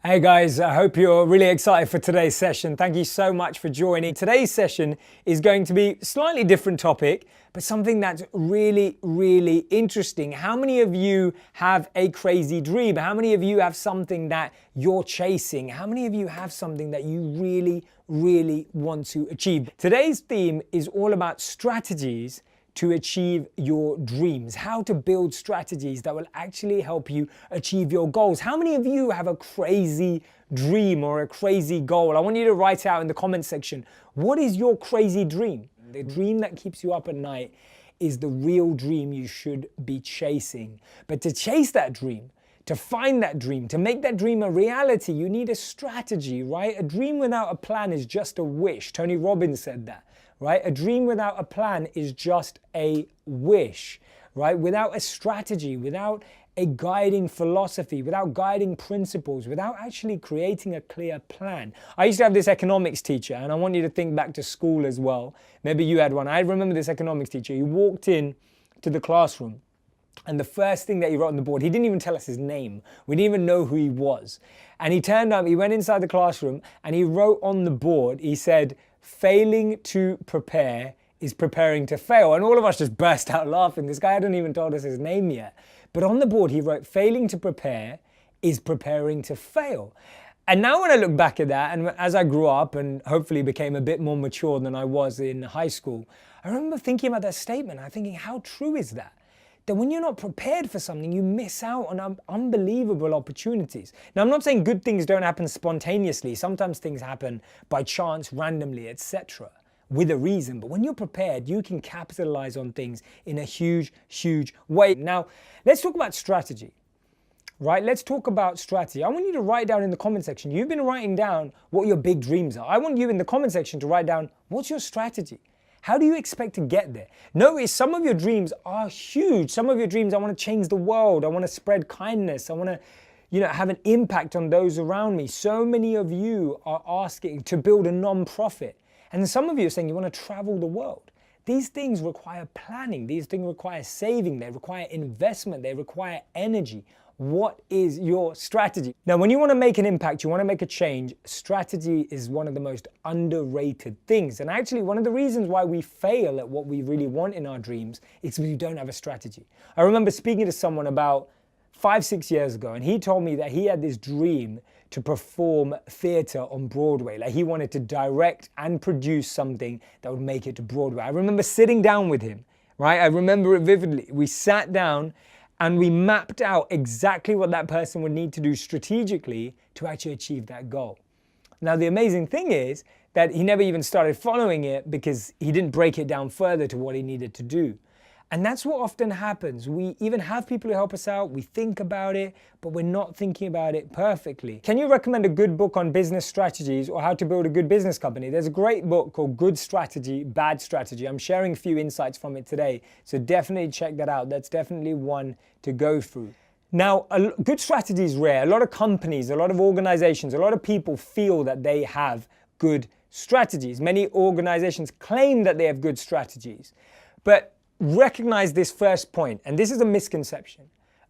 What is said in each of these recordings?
Hey guys, I hope you're really excited for today's session. Thank you so much for joining. Today's session is going to be a slightly different topic, but something that's really, really interesting. How many of you have a crazy dream? How many of you have something that you're chasing? How many of you have something that you really, really want to achieve? Today's theme is all about strategies to achieve your dreams, how to build strategies that will actually help you achieve your goals. How many of you have a crazy dream or a crazy goal? I want you to write out in the comment section, what is your crazy dream? The dream that keeps you up at night is the real dream you should be chasing. But to chase that dream, to find that dream, to make that dream a reality, you need a strategy, right? A dream without a plan is just a wish. Tony Robbins said that. Right? A dream without a plan is just a wish, right? Without a strategy, without a guiding philosophy, without guiding principles, without actually creating a clear plan. I used to have this economics teacher, and I want you to think back to school as well. Maybe you had one. I remember this economics teacher. He walked in to the classroom, and the first thing that he wrote on the board, he didn't even tell us his name. We didn't even know who he was. And he turned up, he went inside the classroom, and he wrote on the board, he said, "Failing to prepare is preparing to fail." And all of us just burst out laughing. This guy hadn't even told us his name yet. But on the board, he wrote, "Failing to prepare is preparing to fail." And now when I look back at that, and as I grew up and hopefully became a bit more mature than I was in high school, I remember thinking about that statement. I'm thinking, how true is that? That when you're not prepared for something, you miss out on unbelievable opportunities. Now, I'm not saying good things don't happen spontaneously. Sometimes things happen by chance, randomly, etc., with a reason. But when you're prepared, you can capitalize on things in a huge, huge way. Now, let's talk about strategy, right? Let's talk about strategy. I want you to write down in the comment section. You've been writing down what your big dreams are. I want you in the comment section to write down, what's your strategy? How do you expect to get there? Notice some of your dreams are huge. Some of your dreams, I want to change the world. I want to spread kindness. I want to, have an impact on those around me. So many of you are asking to build a non-profit. And then some of you are saying you want to travel the world. These things require planning. These things require saving. They require investment. They require energy. What is your strategy? Now, when you want to make an impact, you want to make a change, strategy is one of the most underrated things. And actually, one of the reasons why we fail at what we really want in our dreams is because we don't have a strategy. I remember speaking to someone about 5-6 years ago, and he told me that he had this dream to perform theater on Broadway. Like he wanted to direct and produce something that would make it to Broadway. I remember sitting down with him, right? I remember it vividly. We sat down and we mapped out exactly what that person would need to do strategically to actually achieve that goal. Now, the amazing thing is that he never even started following it because he didn't break it down further to what he needed to do. And that's what often happens. We even have people who help us out, we think about it, but we're not thinking about it perfectly. Can you recommend a good book on business strategies or how to build a good business company? There's a great book called Good Strategy, Bad Strategy. I'm sharing a few insights from it today, so definitely check that out. That's definitely one to go through. Now, a good strategy is rare. A lot of companies, a lot of organizations, a lot of people feel that they have good strategies. Many organizations claim that they have good strategies, but recognize this first point, and this is a misconception.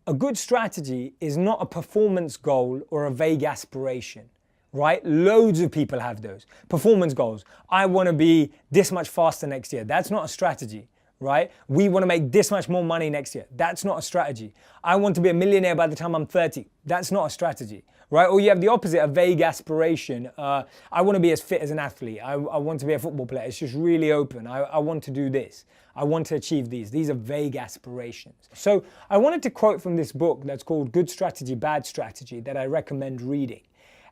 A good strategy is not a performance goal or a vague aspiration, right? Loads of people have those. Performance goals. I want to be this much faster next year. That's not a strategy, right? We want to make this much more money next year. That's not a strategy. I want to be a millionaire by the time I'm 30. That's not a strategy, right? Or you have the opposite, a vague aspiration. I want to be as fit as an athlete. I want to be a football player. It's just really open. I want to do this. I want to achieve these. These are vague aspirations. So I wanted to quote from this book that's called Good Strategy, Bad Strategy that I recommend reading.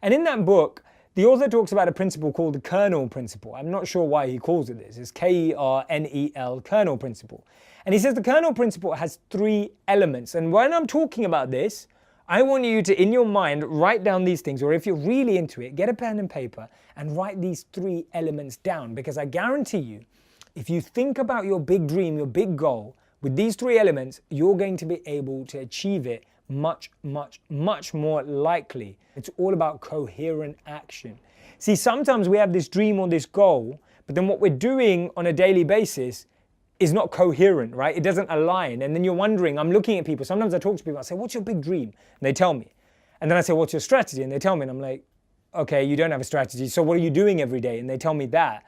And in that book, the author talks about a principle called the kernel principle. I'm not sure why he calls it this. It's Kernel, kernel principle. And he says the kernel principle has 3 elements. And when I'm talking about this, I want you to, in your mind, write down these things, or if you're really into it, get a pen and paper and write these 3 elements down, because I guarantee you, if you think about your big dream, your big goal, with these 3 elements, you're going to be able to achieve it much, much, much more likely. It's all about coherent action. See, sometimes we have this dream or this goal, but then what we're doing on a daily basis is not coherent, right? It doesn't align. And then you're wondering, I'm looking at people, sometimes I talk to people, I say, what's your big dream? And they tell me. And then I say, what's your strategy? And they tell me, and I'm like, okay, you don't have a strategy. So what are you doing every day? And they tell me that.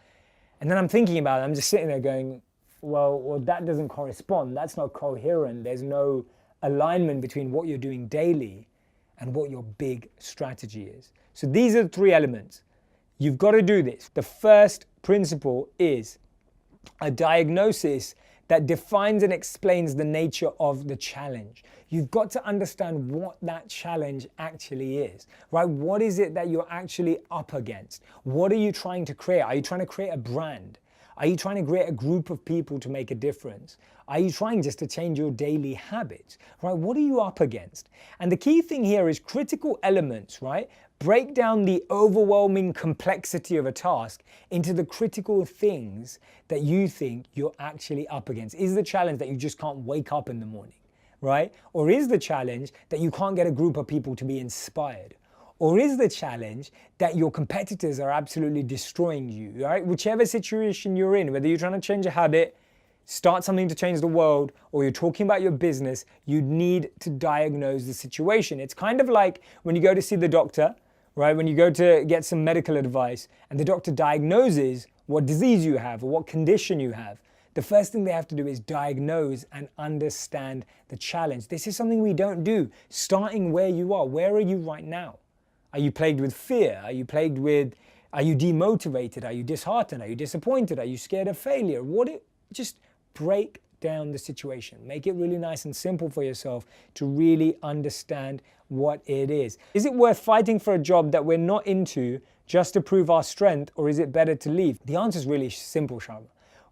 And then I'm thinking about it. I'm just sitting there going, well, that doesn't correspond. That's not coherent. There's no alignment between what you're doing daily and what your big strategy is. So these are the three elements. You've got to do this. The first principle is a diagnosis that defines and explains the nature of the challenge. You've got to understand what that challenge actually is, right? What is it that you're actually up against? What are you trying to create? Are you trying to create a brand? Are you trying to create a group of people to make a difference? Are you trying just to change your daily habits, right? What are you up against? And the key thing here is critical elements, right? Break down the overwhelming complexity of a task into the critical things that you think you're actually up against. Is the challenge that you just can't wake up in the morning, right? Or is the challenge that you can't get a group of people to be inspired? Or is the challenge that your competitors are absolutely destroying you, right? Whichever situation you're in, whether you're trying to change a habit, start something to change the world, or you're talking about your business, you need to diagnose the situation. It's kind of like when you go to see the doctor, right? When you go to get some medical advice and the doctor diagnoses what disease you have or what condition you have, the first thing they have to do is diagnose and understand the challenge. This is something we don't do. Starting where you are. Where are you right now? Are you plagued with fear? Are you demotivated? Are you disheartened? Are you disappointed? Are you scared of failure? Just break down the situation. Make it really nice and simple for yourself to really understand what it is. Is it worth fighting for a job that we're not into just to prove our strength, or is it better to leave? The answer is really simple, Sharma.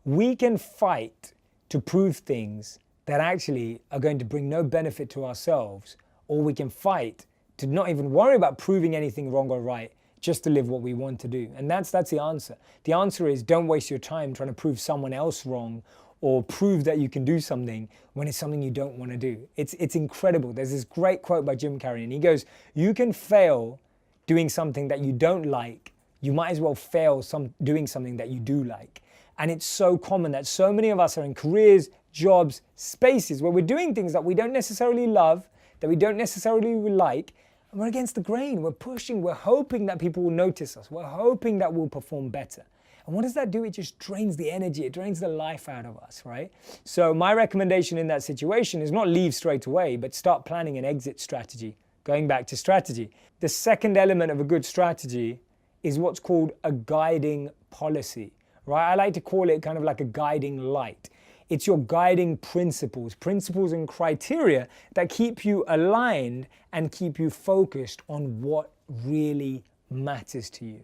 We can fight to prove things that actually are going to bring no benefit to ourselves, or we can fight to not even worry about proving anything wrong or right, just to live what we want to do. And that's the answer. The answer is don't waste your time trying to prove someone else wrong or prove that you can do something when it's something you don't want to do. It's incredible. There's this great quote by Jim Carrey, and he goes, you can fail doing something that you don't like. You might as well fail doing something that you do like. And it's so common that so many of us are in careers, jobs, spaces where we're doing things that we don't necessarily love, that we don't necessarily like, and we're against the grain. We're pushing, we're hoping that people will notice us. We're hoping that we'll perform better. And what does that do? It just drains the energy. It drains the life out of us, right? So my recommendation in that situation is not leave straight away, but start planning an exit strategy. Going back to strategy. The second element of a good strategy is what's called a guiding policy, right? I like to call it kind of like a guiding light. It's your guiding principles and criteria that keep you aligned and keep you focused on what really matters to you,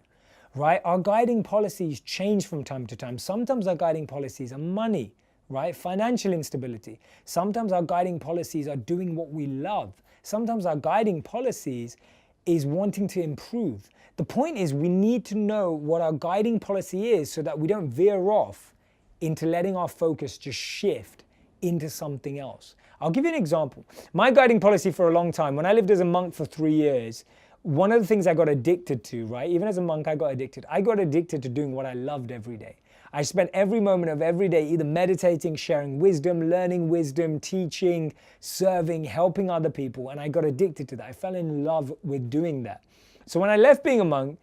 right? Our guiding policies change from time to time. Sometimes our guiding policies are money, right? Financial instability. Sometimes our guiding policies are doing what we love. Sometimes our guiding policies is wanting to improve. The point is we need to know what our guiding policy is so that we don't veer off into letting our focus just shift into something else. I'll give you an example. My guiding policy for a long time, when I lived as a monk for 3 years, one of the things I got addicted to, right? Even as a monk, I got addicted. I got addicted to doing what I loved every day. I spent every moment of every day either meditating, sharing wisdom, learning wisdom, teaching, serving, helping other people, and I got addicted to that. I fell in love with doing that. So when I left being a monk,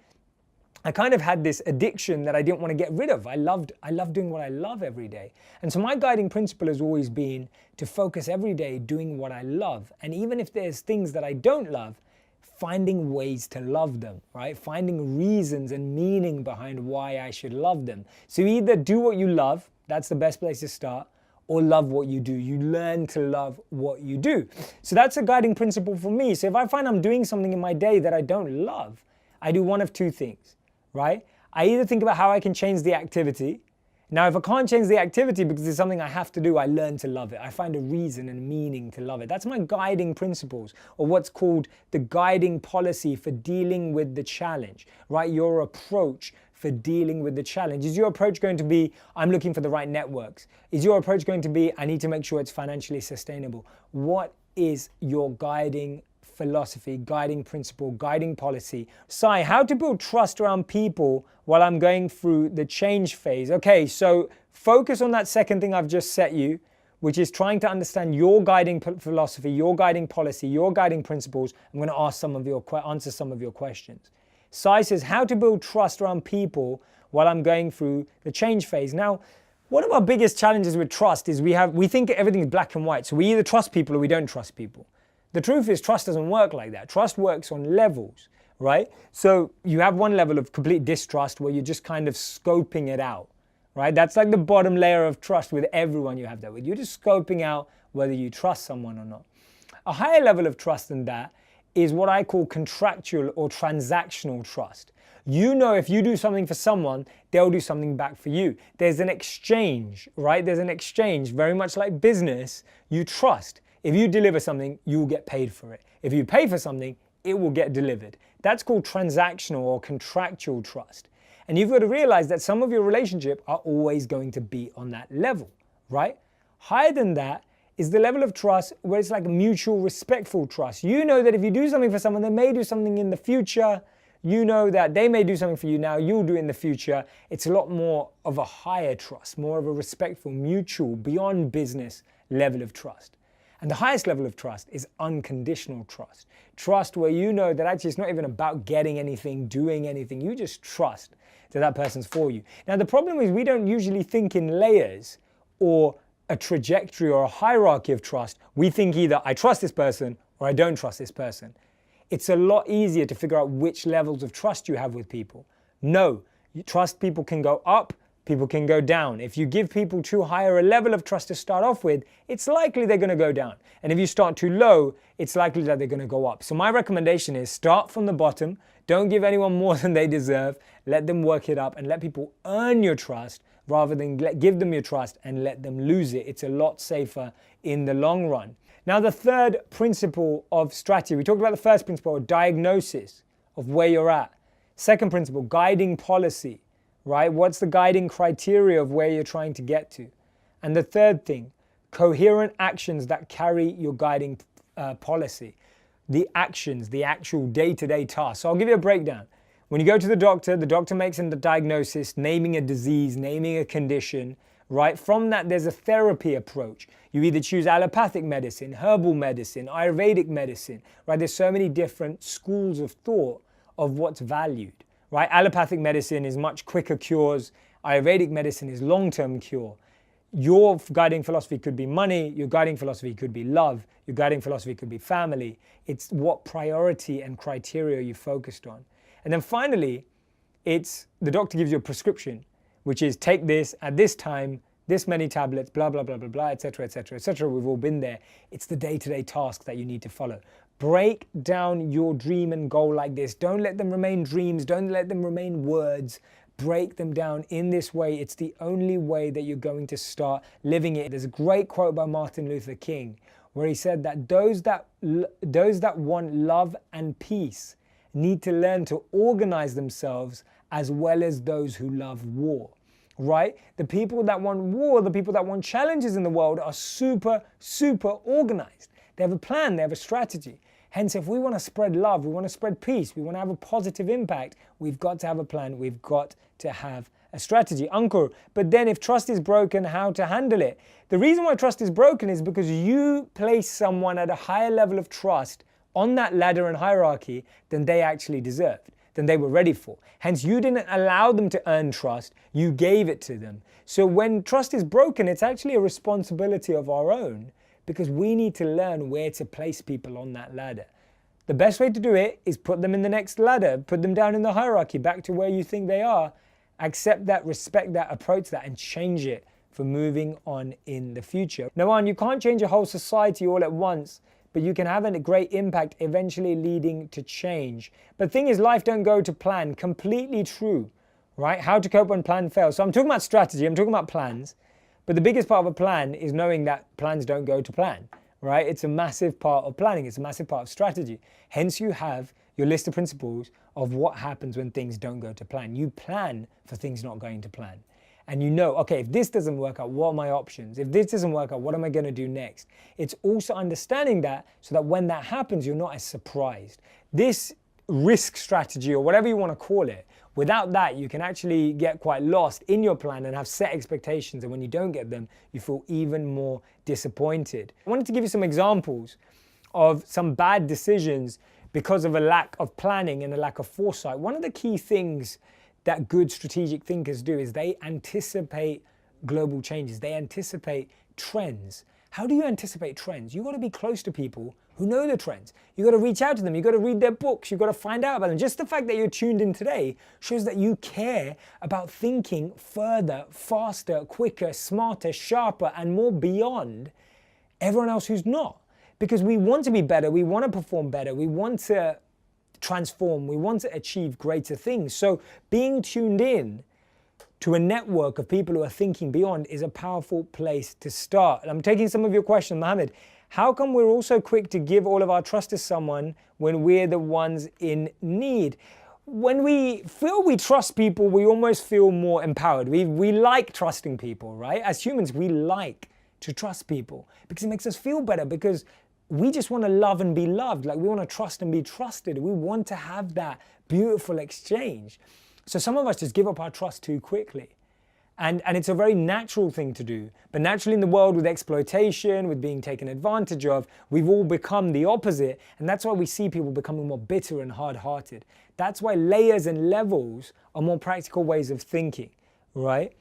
I kind of had this addiction that I didn't want to get rid of. I loved doing what I love every day. And so my guiding principle has always been to focus every day doing what I love. And even if there's things that I don't love, finding ways to love them, right? Finding reasons and meaning behind why I should love them. So either do what you love, that's the best place to start, or love what you do. You learn to love what you do. So that's a guiding principle for me. So if I find I'm doing something in my day that I don't love, I do one of two things, right? I either think about how I can change the activity. Now, if I can't change the activity because it's something I have to do, I learn to love it. I find a reason and meaning to love it. That's my guiding principles, or what's called the guiding policy for dealing with the challenge, right? Your approach for dealing with the challenge. Is your approach going to be, I'm looking for the right networks? Is your approach going to be, I need to make sure it's financially sustainable? What is your guiding philosophy, guiding principle, guiding policy? Sai, how to build trust around people while I'm going through the change phase? Okay, so focus on that second thing I've just set you, which is trying to understand your guiding philosophy, your guiding policy, your guiding principles. I'm going to answer some of your questions. Sai says, how to build trust around people while I'm going through the change phase. Now, one of our biggest challenges with trust is we think everything is black and white. So we either trust people or we don't trust people. The truth is trust doesn't work like that. Trust works on levels, right? So you have one level of complete distrust where you're just kind of scoping it out, right? That's like the bottom layer of trust with everyone you have that with. You're just scoping out whether you trust someone or not. A higher level of trust than that is what I call contractual or transactional trust. You know, if you do something for someone, they'll do something back for you. There's an exchange, right? There's an exchange, very much like business. You trust. If you deliver something, you will get paid for it. If you pay for something, it will get delivered. That's called transactional or contractual trust. And you've got to realize that some of your relationship are always going to be on that level, right? Higher than that is the level of trust where it's like a mutual respectful trust. You know that if you do something for someone, they may do something in the future. You know that they may do something for you now, you'll do it in the future. It's a lot more of a higher trust, more of a respectful, mutual, beyond business level of trust. And the highest level of trust is unconditional trust. Trust where you know that actually it's not even about getting anything, doing anything. You just trust that that person's for you. Now the problem is we don't usually think in layers or a trajectory or a hierarchy of trust. We think either I trust this person or I don't trust this person. It's a lot easier to figure out which levels of trust you have with people. No, trust people can go up, people can go down. If you give people too higher a level of trust to start off with, it's likely they're going to go down. And if you start too low, it's likely that they're going to go up. So my recommendation is start from the bottom. Don't give anyone more than they deserve. Let them work it up and let people earn your trust rather than give them your trust and let them lose it. It's a lot safer in the long run. Now, the third principle of strategy, we talked about the first principle, diagnosis of where you're at. Second principle, guiding policy, right? What's the guiding criteria of where you're trying to get to? And the third thing, coherent actions that carry your guiding policy. The actions, the actual day-to-day tasks. So I'll give you a breakdown. When you go to the doctor makes a diagnosis, naming a disease, naming a condition, right? From that, there's a therapy approach. You either choose allopathic medicine, herbal medicine, Ayurvedic medicine, right? There's so many different schools of thought of what's valued, right? Allopathic medicine is much quicker cures. Ayurvedic medicine is long-term cure. Your guiding philosophy could be money. Your guiding philosophy could be love. Your guiding philosophy could be family. It's what priority and criteria you focused on. And then finally, it's the doctor gives you a prescription, which is take this at this time, this many tablets, blah, blah, blah, blah, blah, etc., etc., etc. We've all been there. It's the day-to-day tasks that you need to follow. Break down your dream and goal like this. Don't let them remain dreams. Don't let them remain words. Break them down in this way. It's the only way that you're going to start living it. There's a great quote by Martin Luther King where he said that those that want love and peace need to learn to organize themselves as well as those who love war, right? The people that want war, the people that want challenges in the world are super, super organized. They have a plan, they have a strategy. Hence, if we want to spread love, we want to spread peace, we want to have a positive impact, we've got to have a plan, we've got to have a strategy. Ankur, but then if trust is broken, how to handle it? The reason why trust is broken is because you place someone at a higher level of trust on that ladder and hierarchy than they actually deserved, than they were ready for. Hence, you didn't allow them to earn trust, you gave it to them. So when trust is broken, it's actually a responsibility of our own because we need to learn where to place people on that ladder. The best way to do it is put them in the next ladder, put them down in the hierarchy, back to where you think they are, accept that, respect that, approach that, and change it for moving on in the future. Now, you can't change a whole society all at once, but you can have a great impact eventually leading to change. But the thing is, life don't go to plan. Completely true, right? How to cope when plan fails. So I'm talking about strategy, I'm talking about plans, but the biggest part of a plan is knowing that plans don't go to plan, right? It's a massive part of planning. It's a massive part of strategy. Hence, you have your list of principles of what happens when things don't go to plan. You plan for things not going to plan. And you know, okay, if this doesn't work out, what are my options? If this doesn't work out, what am I going to do next? It's also understanding that so that when that happens, you're not as surprised. This risk strategy or whatever you want to call it, without that, you can actually get quite lost in your plan and have set expectations. And when you don't get them, you feel even more disappointed. I wanted to give you some examples of some bad decisions because of a lack of planning and a lack of foresight. One of the key things that good strategic thinkers do is they anticipate global changes. They anticipate trends. How do you anticipate trends? You've got to be close to people who know the trends. You've got to reach out to them. You've got to read their books. You've got to find out about them. Just the fact that you're tuned in today shows that you care about thinking further, faster, quicker, smarter, sharper, and more beyond everyone else who's not. Because we want to be better. We want to perform better. We want to transform. We want to achieve greater things. So being tuned in to a network of people who are thinking beyond is a powerful place to start. And I'm taking some of your questions, Mohammed. How come we're also quick to give all of our trust to someone when we're the ones in need? When we feel we trust people, we almost feel more empowered. We like trusting people, right? As humans, we like to trust people because it makes us feel better, because we just want to love and be loved. Like, we want to trust and be trusted. We want to have that beautiful exchange. So some of us just give up our trust too quickly. And it's a very natural thing to do. But naturally in the world, with exploitation, with being taken advantage of, we've all become the opposite. And that's why we see people becoming more bitter and hard-hearted. That's why layers and levels are more practical ways of thinking, right?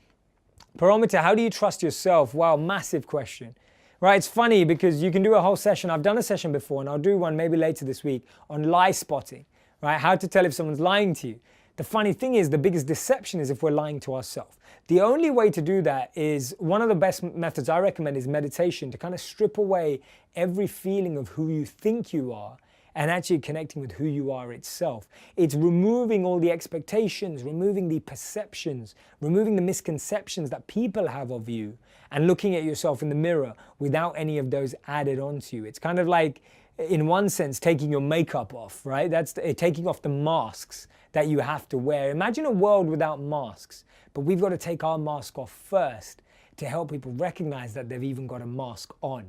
Barometer, how do you trust yourself? Wow, massive question. Right, it's funny because you can do a whole session. I've done a session before, and I'll do one maybe later this week on lie spotting, right? How to tell if someone's lying to you. The funny thing is, the biggest deception is if we're lying to ourselves. The only way to do that is, one of the best methods I recommend is meditation, to kind of strip away every feeling of who you think you are and actually connecting with who you are itself. It's removing all the expectations, removing the perceptions, removing the misconceptions that people have of you, and looking at yourself in the mirror without any of those added onto you. It's kind of like, in one sense, taking your makeup off, right? That's taking off the masks that you have to wear. Imagine a world without masks, but we've got to take our mask off first to help people recognize that they've even got a mask on,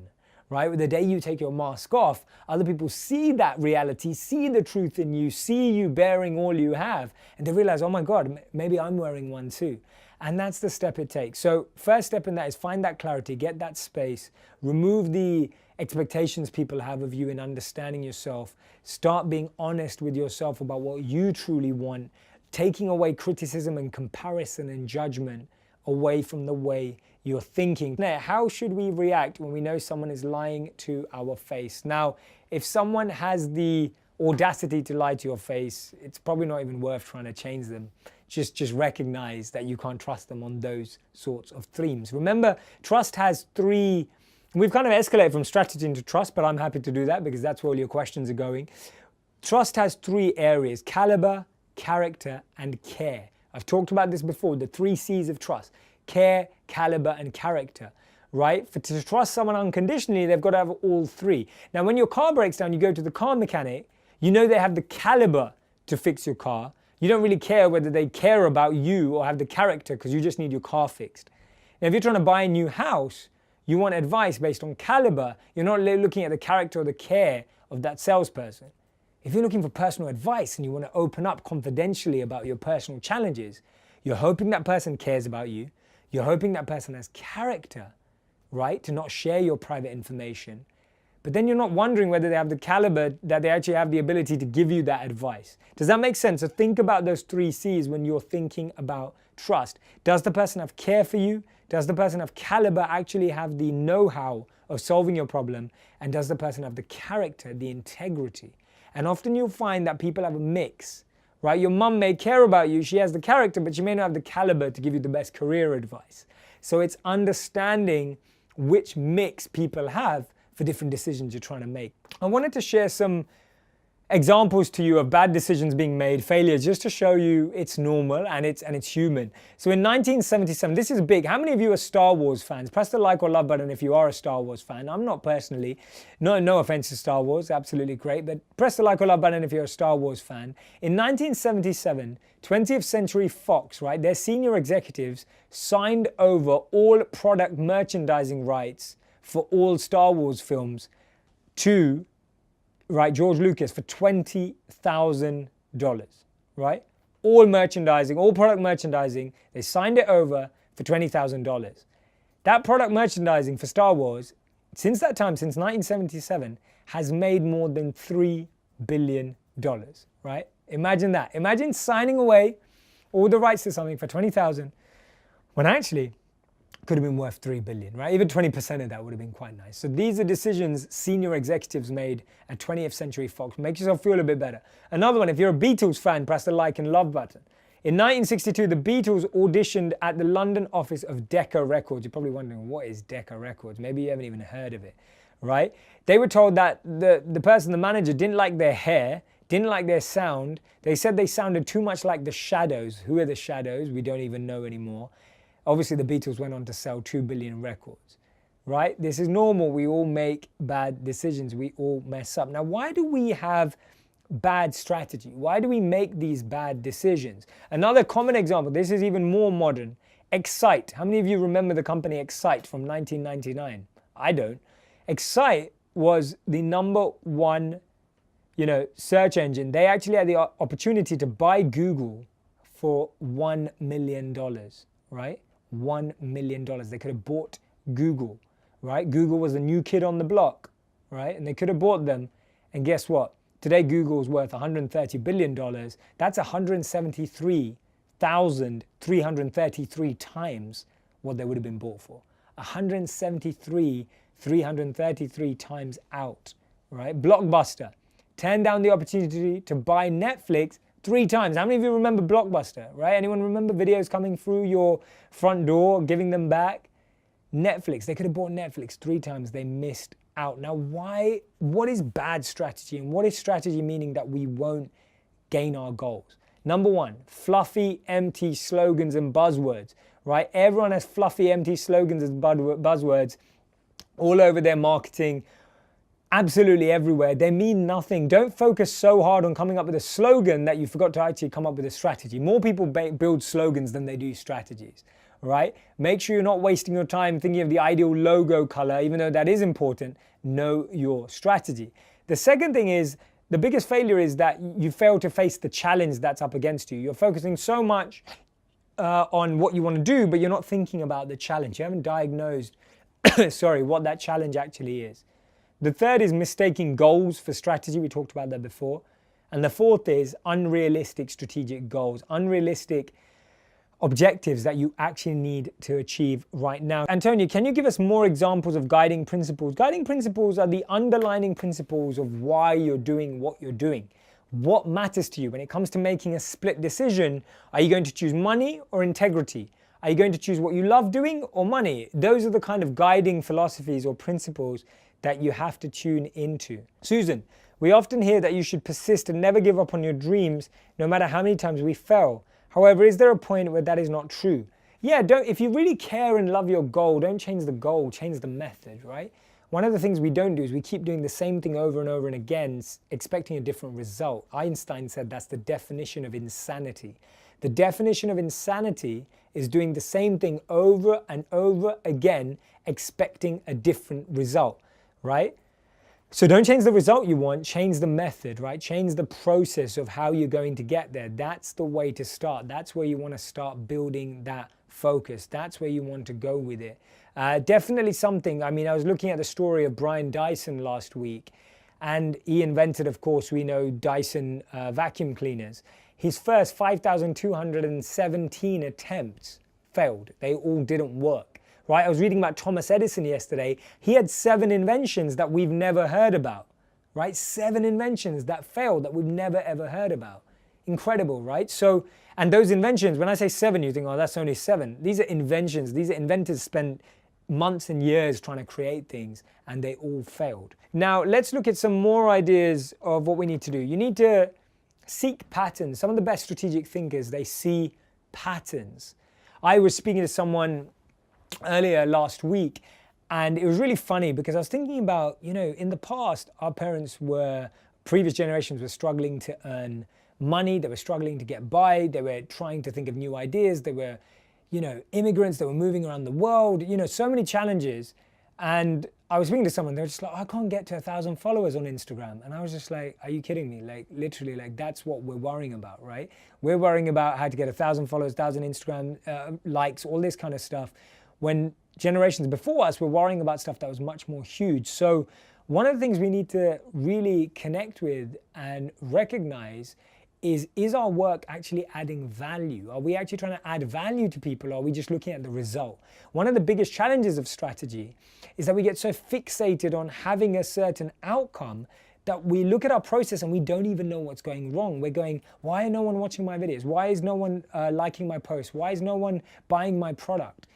right? The day you take your mask off, other people see that reality, see the truth in you, see you bearing all you have, and they realize, oh my God, maybe I'm wearing one too. And that's the step it takes. So first step in that is find that clarity, get that space, remove the expectations people have of you in understanding yourself, start being honest with yourself about what you truly want, taking away criticism and comparison and judgment away from the way you're thinking. Now, how should we react when we know someone is lying to our face? Now, if someone has the audacity to lie to your face, it's probably not even worth trying to change them. Just recognize that you can't trust them on those sorts of themes. Remember, trust has three. We've kind of escalated from strategy into trust, but I'm happy to do that because that's where all your questions are going. Trust has three areas: caliber, character, and care. I've talked about this before, the 3 C's of trust: care, caliber, and character, right? To trust someone unconditionally, they've got to have all 3. Now, when your car breaks down, you go to the car mechanic, you know they have the caliber to fix your car. You don't really care whether they care about you or have the character, because you just need your car fixed. Now, if you're trying to buy a new house, you want advice based on caliber. You're not looking at the character or the care of that salesperson. If you're looking for personal advice and you want to open up confidentially about your personal challenges, you're hoping that person cares about you. You're hoping that person has character, right, to not share your private information. But then you're not wondering whether they have the caliber that they actually have the ability to give you that advice. Does that make sense? So think about those 3 C's when you're thinking about trust. Does the person have care for you? Does the person have caliber, actually have the know-how of solving your problem? And does the person have the character, the integrity? And often you'll find that people have a mix, right? Your mum may care about you, she has the character, but she may not have the caliber to give you the best career advice. So it's understanding which mix people have for different decisions you're trying to make. I wanted to share some examples to you of bad decisions being made, failures, just to show you it's normal and it's human. So in 1977, this is big. How many of you are Star Wars fans? Press the like or love button if you are a Star Wars fan. I'm not personally. No offense to Star Wars, absolutely great. But press the like or love button if you're a Star Wars fan. In 1977, 20th Century Fox, right, their senior executives signed over all product merchandising rights for all Star Wars films to right, George Lucas for $20,000, right? All merchandising, all product merchandising, they signed it over for $20,000. That product merchandising for Star Wars, since that time, since 1977, has made more than $3 billion, right? Imagine that. Imagine signing away all the rights to something for 20,000 when actually could have been worth 3 billion, right? Even 20% of that would have been quite nice. So these are decisions senior executives made at 20th Century Fox. Make yourself feel a bit better. Another one, if you're a Beatles fan, press the like and love button. In 1962, the Beatles auditioned at the London office of Decca Records. You're probably wondering, what is Decca Records? Maybe you haven't even heard of it, right? They were told that the manager, didn't like their hair, didn't like their sound. They said they sounded too much like the Shadows. Who are the Shadows? We don't even know anymore. Obviously, the Beatles went on to sell 2 billion records, right? This is normal. We all make bad decisions. We all mess up. Now, why do we have bad strategy? Why do we make these bad decisions? Another common example, this is even more modern, Excite. How many of you remember the company Excite from 1999? I don't. Excite was the #1, search engine. They actually had the opportunity to buy Google for $1 million, right? $1 million. They could have bought Google, right? Google was the new kid on the block, right? And they could have bought them. And guess what? Today, Google's worth $130 billion. That's 173,333 times what they would have been bought for. 173,333 times out, right? Blockbuster turned down the opportunity to buy Netflix 3 times. How many of you remember Blockbuster, right? Anyone remember videos coming through your front door, giving them back? Netflix, they could have bought Netflix 3 times. They missed out. Now, why? What is bad strategy? And what is strategy meaning that we won't gain our goals? Number 1, fluffy, empty slogans and buzzwords, right? Everyone has fluffy, empty slogans and buzzwords all over their marketing, absolutely everywhere. They mean nothing. Don't focus so hard on coming up with a slogan that you forgot to actually come up with a strategy. More people build slogans than they do strategies, right? Make sure you're not wasting your time thinking of the ideal logo color, even though that is important. Know your strategy. The second thing is, the biggest failure is that you fail to face the challenge that's up against you. You're focusing so much on what you want to do, but you're not thinking about the challenge. You haven't diagnosed, what that challenge actually is. The third is mistaking goals for strategy. We talked about that before. And the fourth is unrealistic strategic goals, unrealistic objectives that you actually need to achieve right now. Antonio, can you give us more examples of guiding principles? Guiding principles are the underlying principles of why you're doing what you're doing. What matters to you when it comes to making a split decision? Are you going to choose money or integrity? Are you going to choose what you love doing or money? Those are the kind of guiding philosophies or principles that you have to tune into. Susan, we often hear that you should persist and never give up on your dreams, no matter how many times we fail. However, is there a point where that is not true? Yeah, if you really care and love your goal, don't change the goal, change the method, right? One of the things we don't do is we keep doing the same thing over and over and again, expecting a different result. Einstein said that's the definition of insanity. The definition of insanity is doing the same thing over and over again, expecting a different result, right? So don't change the result you want, change the method, right? Change the process of how you're going to get there. That's the way to start. That's where you want to start building that focus. That's where you want to go with it. Definitely something, I was looking at the story of Brian Dyson last week, and he invented, of course, we know Dyson vacuum cleaners. His first 5,217 attempts failed. They all didn't work. Right? I was reading about Thomas Edison yesterday. He had 7 inventions that we've never heard about, right? 7 inventions that failed that we've never ever heard about. Incredible, right? So, and those inventions, when I say 7, you think, oh, that's only 7. These are inventions. These are inventors spent months and years trying to create things, and they all failed. Now, let's look at some more ideas of what we need to do. You need to seek patterns. Some of the best strategic thinkers, they see patterns. I was speaking to someone earlier last week, and it was really funny because I was thinking about, in the past, our previous generations were struggling to earn money, they were struggling to get by, they were trying to think of new ideas, they were, immigrants that were moving around the world, so many challenges. And I was speaking to someone, they're just like, I can't get to 1,000 followers on Instagram. And I was just like, are you kidding me? Like, literally, like, that's what we're worrying about, right? We're worrying about how to get 1,000 followers, 1,000 Instagram likes, all this kind of stuff. When generations before us were worrying about stuff that was much more huge. So one of the things we need to really connect with and recognize is our work actually adding value? Are we actually trying to add value to people, or are we just looking at the result? One of the biggest challenges of strategy is that we get so fixated on having a certain outcome that we look at our process and we don't even know what's going wrong. We're going, why are no one watching my videos? Why is no one liking my posts? Why is no one buying my product?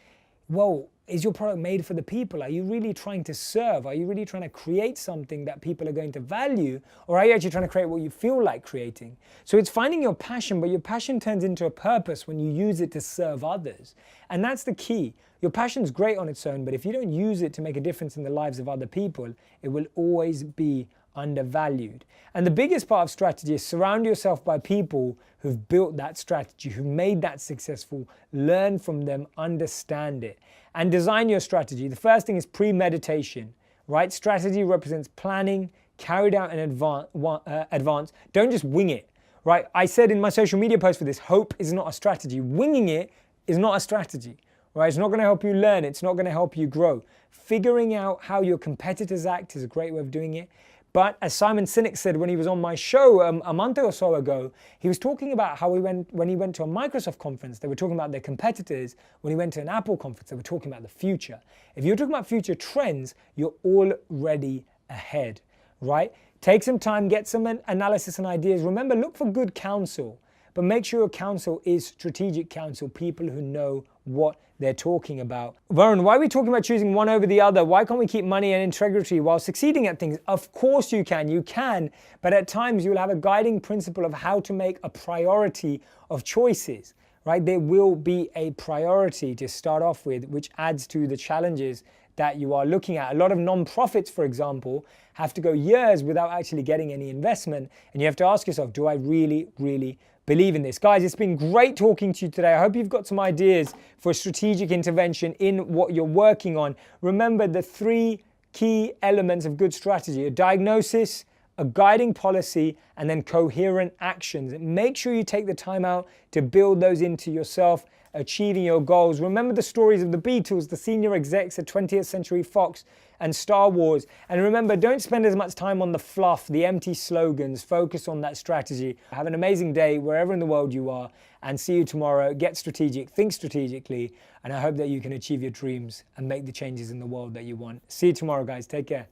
Well, is your product made for the people? Are you really trying to serve? Are you really trying to create something that people are going to value? Or are you actually trying to create what you feel like creating? So it's finding your passion, but your passion turns into a purpose when you use it to serve others. And that's the key. Your passion's great on its own, but if you don't use it to make a difference in the lives of other people, it will always be undervalued. And the biggest part of strategy is surround yourself by people who've built that strategy, who made that successful, learn from them, understand it, and design your strategy. The first thing is premeditation, right? Strategy represents planning, carried out in advance. Don't just wing it, right? I said in my social media post for this, hope is not a strategy. Winging it is not a strategy, right? It's not going to help you learn. It's not going to help you grow. Figuring out how your competitors act is a great way of doing it. But as Simon Sinek said when he was on my show a month or so ago, he was talking about how when he went to a Microsoft conference, they were talking about their competitors. When he went to an Apple conference, they were talking about the future. If you're talking about future trends, you're already ahead, right? Take some time, get some analysis and ideas. Remember, look for good counsel, but make sure your counsel is strategic counsel, people who know what they're talking about. Varun, why are we talking about choosing one over the other? Why can't we keep money and integrity while succeeding at things? Of course you can, but at times you'll have a guiding principle of how to make a priority of choices, right? There will be a priority to start off with, which adds to the challenges that you are looking at. A lot of non-profits, for example, have to go years without actually getting any investment. And you have to ask yourself, do I really believe in this? Guys, it's been great talking to you today. I hope you've got some ideas for strategic intervention in what you're working on. Remember the 3 key elements of good strategy: a diagnosis, a guiding policy, and then coherent actions. Make sure you take the time out to build those into yourself, achieving your goals. Remember the stories of the Beatles, the senior execs at 20th Century Fox and Star Wars. And remember, don't spend as much time on the fluff, the empty slogans. Focus on that strategy. Have an amazing day wherever in the world you are, and see you tomorrow. Get strategic, think strategically, and I hope that you can achieve your dreams and make the changes in the world that you want. See you tomorrow, guys. Take care.